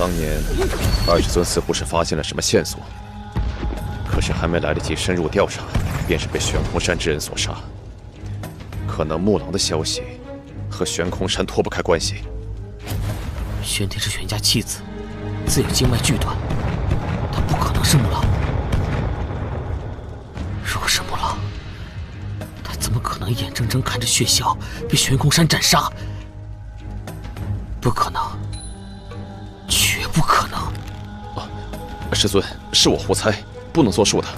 当年20尊似乎是发现了什么线索，可是还没来得及深入调查，便是被悬空山之人所杀。可能木狼的消息和悬空山脱不开关系。玄天是玄家妻子，自有经脉锯断，他不可能是木狼。如果是木狼，他怎么可能眼睁睁看着血枭被悬空山斩杀？不可能，绝不可能！啊，师尊，是我胡猜，不能作数的。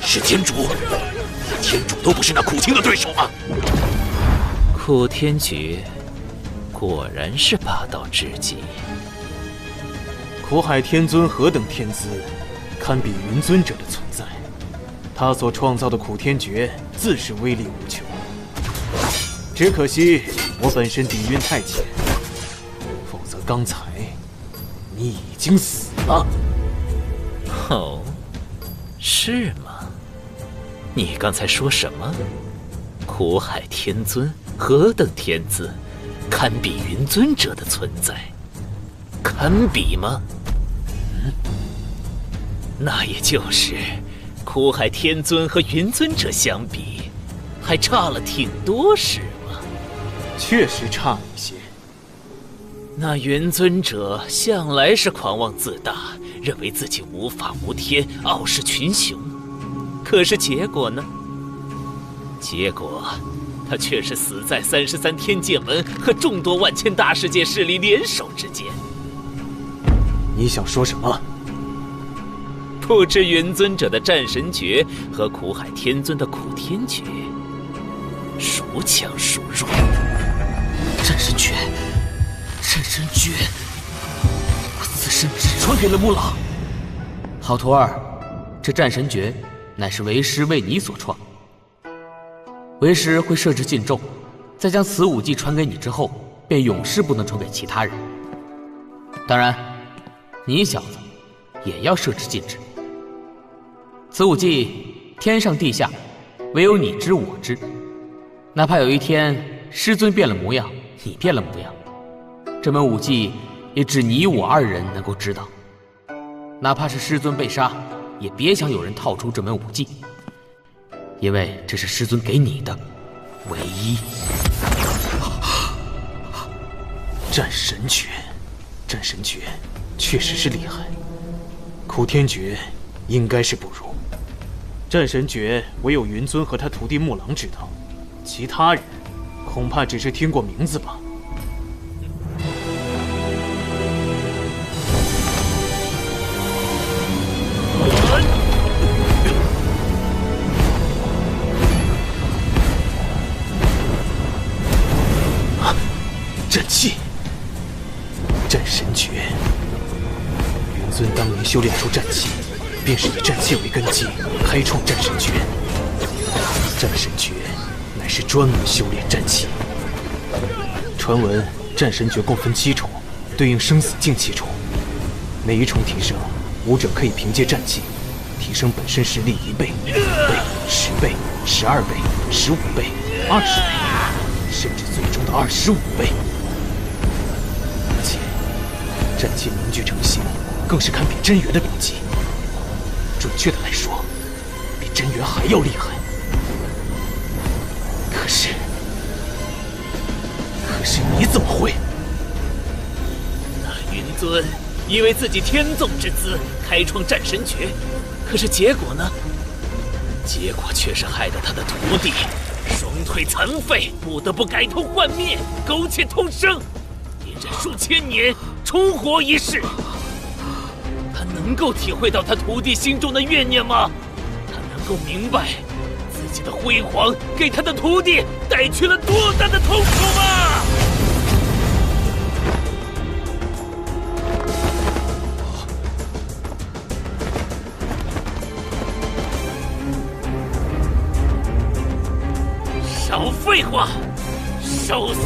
是天主，天主都不是那苦天的对手吗？苦天诀果然是霸道至极。苦海天尊何等天资，堪比云尊者的存在。他所创造的苦天诀自是威力无穷，只可惜我本身底蕴太浅，否则刚才你已经死了。哦，是吗？你刚才说什么？苦海天尊何等天资，堪比云尊者的存在？堪比吗？那也就是苦海天尊和云尊者相比，还差了挺多是吗？确实差了一些。那云尊者向来是狂妄自大，认为自己无法无天，傲视群雄。可是结果呢？结果他却是死在33天界门和众多万千大世界势力联手之间。你想说什么？不知云尊者的战神诀和苦海天尊的苦天诀孰强孰弱？战神诀，战神诀，此身只传给了木狼。好徒儿，这战神诀乃是为师为你所创。为师会设置禁咒，在将此武技传给你之后，便永世不能传给其他人。当然，你小子也要设置禁制。此武技天上地下，唯有你知我知。哪怕有一天师尊变了模样，你变了模样，这门武技也只你我2人能够知道。哪怕是师尊被杀，也别想有人套出这门武技，因为这是师尊给你的唯一。战神诀，战神诀确实是厉害，苦天诀应该是不如。战神诀唯有云尊和他徒弟木狼知道，其他人恐怕只是听过名字吧。战气，战神诀。云尊当年修炼出战气，便是以战气为根基，开创战神诀。战神诀乃是专门修炼战气。传闻战神诀共分7重，对应生死境7重。每一重提升，武者可以凭借战气提升本身实力1倍、5倍、10倍、12倍、15倍、20倍，甚至最终的25倍。而且战气凝聚成形，更是堪比真元的标记。准确的来说，比真元还要厉害。可是你怎么会？那云尊以为自己天纵之姿，开创战神诀，可是结果呢？结果却是害得他的徒弟双腿残废，不得不改头换面，苟且偷生，隐忍数千年，重活一世。他能够体会到他徒弟心中的怨念吗？他能够明白自己的辉煌给他的徒弟带去了多大的痛苦吗？少废话，受死！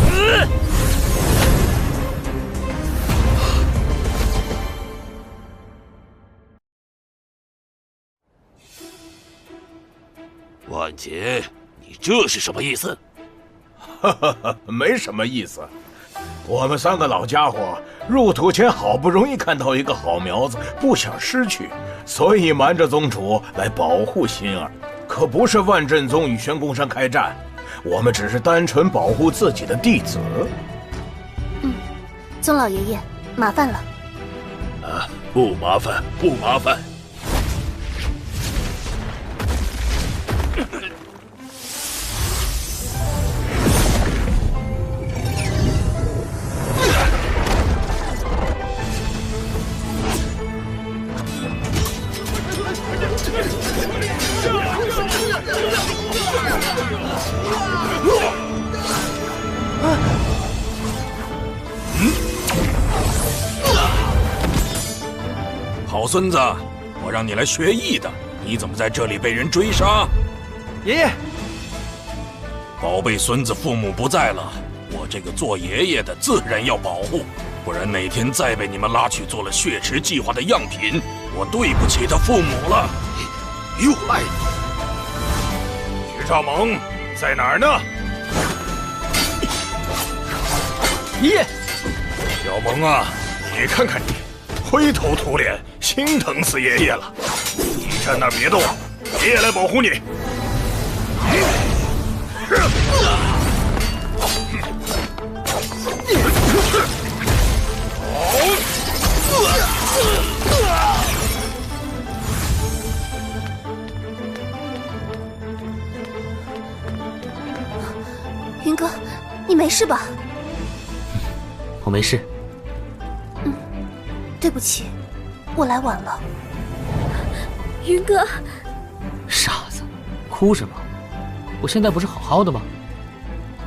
万劫，你这是什么意思？没什么意思。我们3个老家伙入土前好不容易看到一个好苗子，不想失去，所以瞒着宗主来保护心儿，可不是万镇宗与玄公山开战，我们只是单纯保护自己的弟子。宗老爷爷，麻烦了。啊，不麻烦，不麻烦。好孙子，我让你来学艺的，你怎么在这里被人追杀？爷爷，宝贝孙子父母不在了，我这个做爷爷的自然要保护，不然哪天再被你们拉去做了血池计划的样品，我对不起他父母了。哟，哎，徐少猛在哪儿呢？爷爷，小萌啊，你看看你，灰头土脸，心疼死爷爷了。你站那儿别动，爷爷来保护你。云哥，你没事吧？我没事。对不起，我来晚了。云哥，傻子，哭什么？我现在不是好好的吗？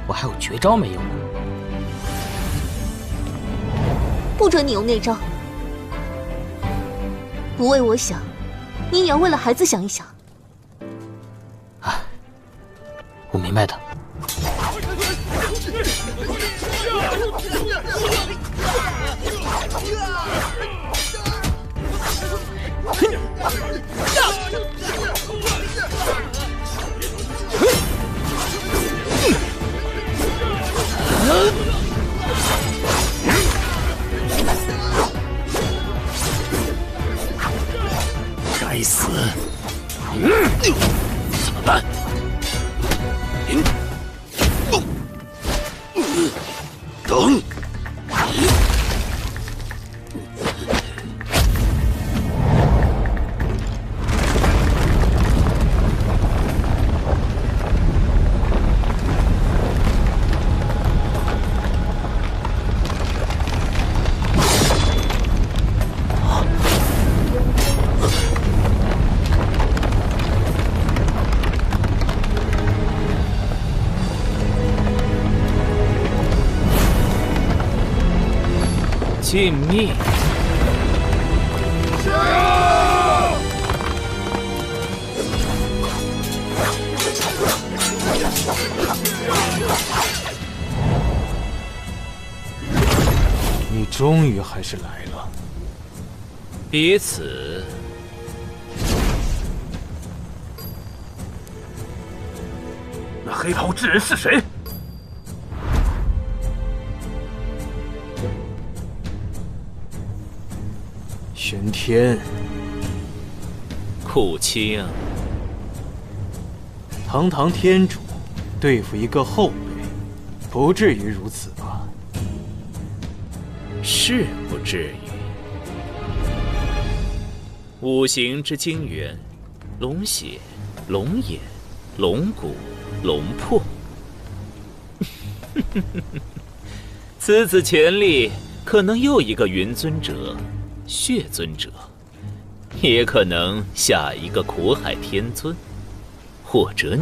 我还有绝招没用呢。不准你用那招。不为我想，你也要为了孩子想一想。我明白的。该死！怎么办？等！尽命！你终于还是来了。彼此。那黑袍之人是谁？玄天，酷卿，堂堂天主对付一个后辈，不至于如此吧？是不至于。五行之精元，龙血、龙眼、龙骨、龙魄。此次潜力，可能又一个云尊者。血尊者，也可能下一个苦海天尊，或者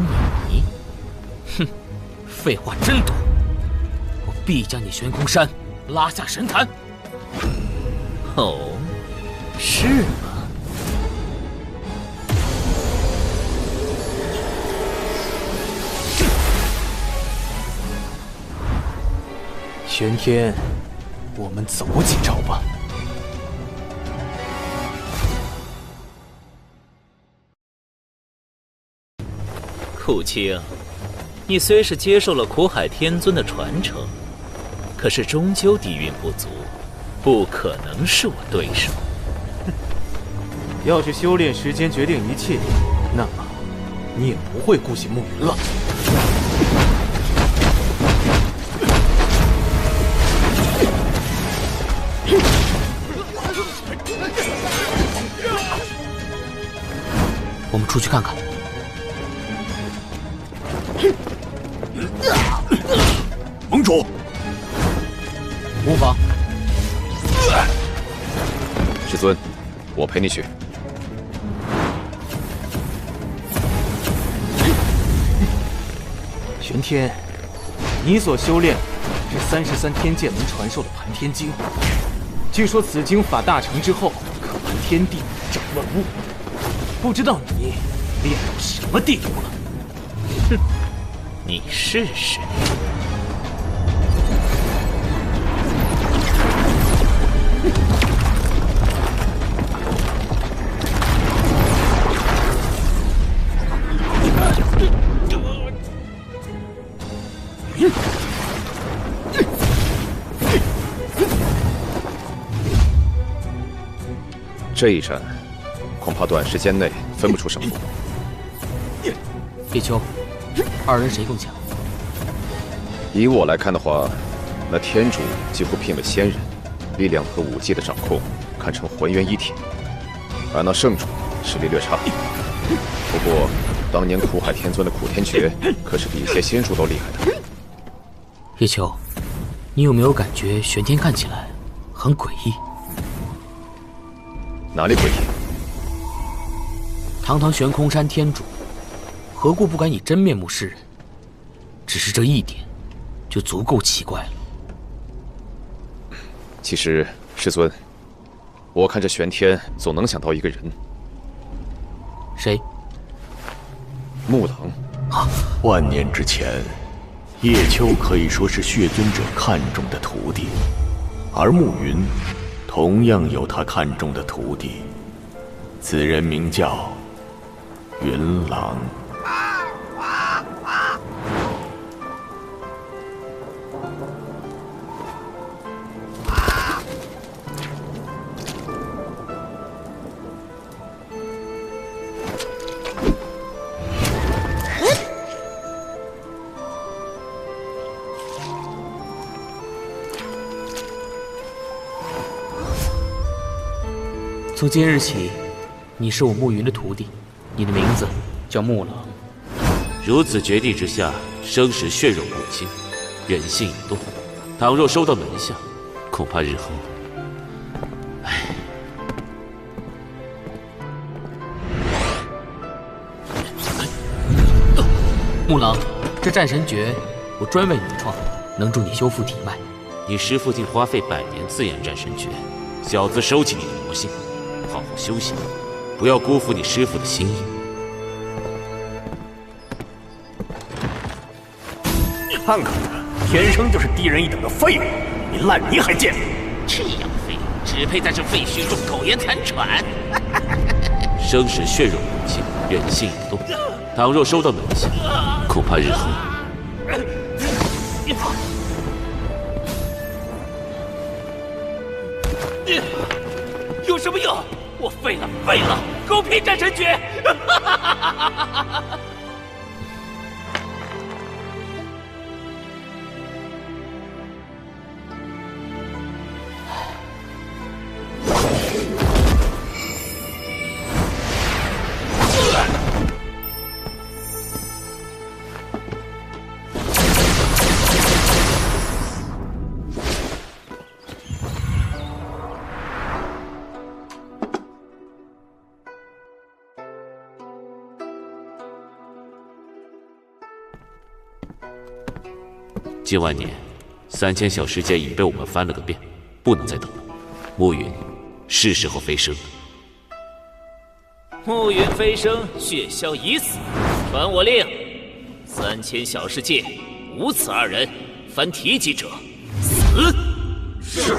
你。哼，废话真多！我必将你悬空山拉下神坛。哦，是吗？玄天，我们走几招吧。苦青，你虽是接受了苦海天尊的传承，可是终究底蕴不足，不可能是我对手。要是修炼时间决定一切，那么你也不会顾惜暮云了。我们出去看看。盟主，无妨。师尊，我陪你去。玄天，你所修炼是33天剑门传授的盘天经，据说此经法大成之后，可盘天地，掌万物。不知道你练到什么地步了？哼，你试试。这一战，恐怕短时间内分不出胜负。叶秋，二人谁更强？以我来看的话，那天主几乎媲美仙人，力量和武技的掌控堪称浑圆一体，而那圣主实力略差。不过，当年苦海天尊的苦天诀可是比一些仙术都厉害的。叶秋，你有没有感觉玄天看起来很诡异？哪里诡异？堂堂悬空山天主，何故不敢以真面目示人？只是这一点，就足够奇怪了。其实，师尊，我看这玄天总能想到一个人。谁？木狼。万年之前，叶秋可以说是血尊者看中的徒弟，而暮云同样有他看中的徒弟，此人名叫云狼。从今日起，你是我暮云的徒弟，你的名字叫木狼。如此绝地之下，生时血肉不清，人性已动。倘若收到门下，恐怕日后……木狼，这战神诀我专为你创，能助你修复体脉。你师父竟花费100年自研战神诀，小子收起你的魔性。好好修行，不要辜负你师父的心意。看看他，天生就是低人一等的废物，比烂泥还贱。这样废物，只配在这废墟中苟延残喘。生时血肉不清，人性已动。倘若收到门下，恐怕日后……有什么用？我废了，狗屁战神诀！近万年，3000小世界已被我们翻了个遍，不能再等了。暮云，是时候飞升了。暮云飞升，血枭已死。传我令，3000小世界无此2人，凡提及者死。是。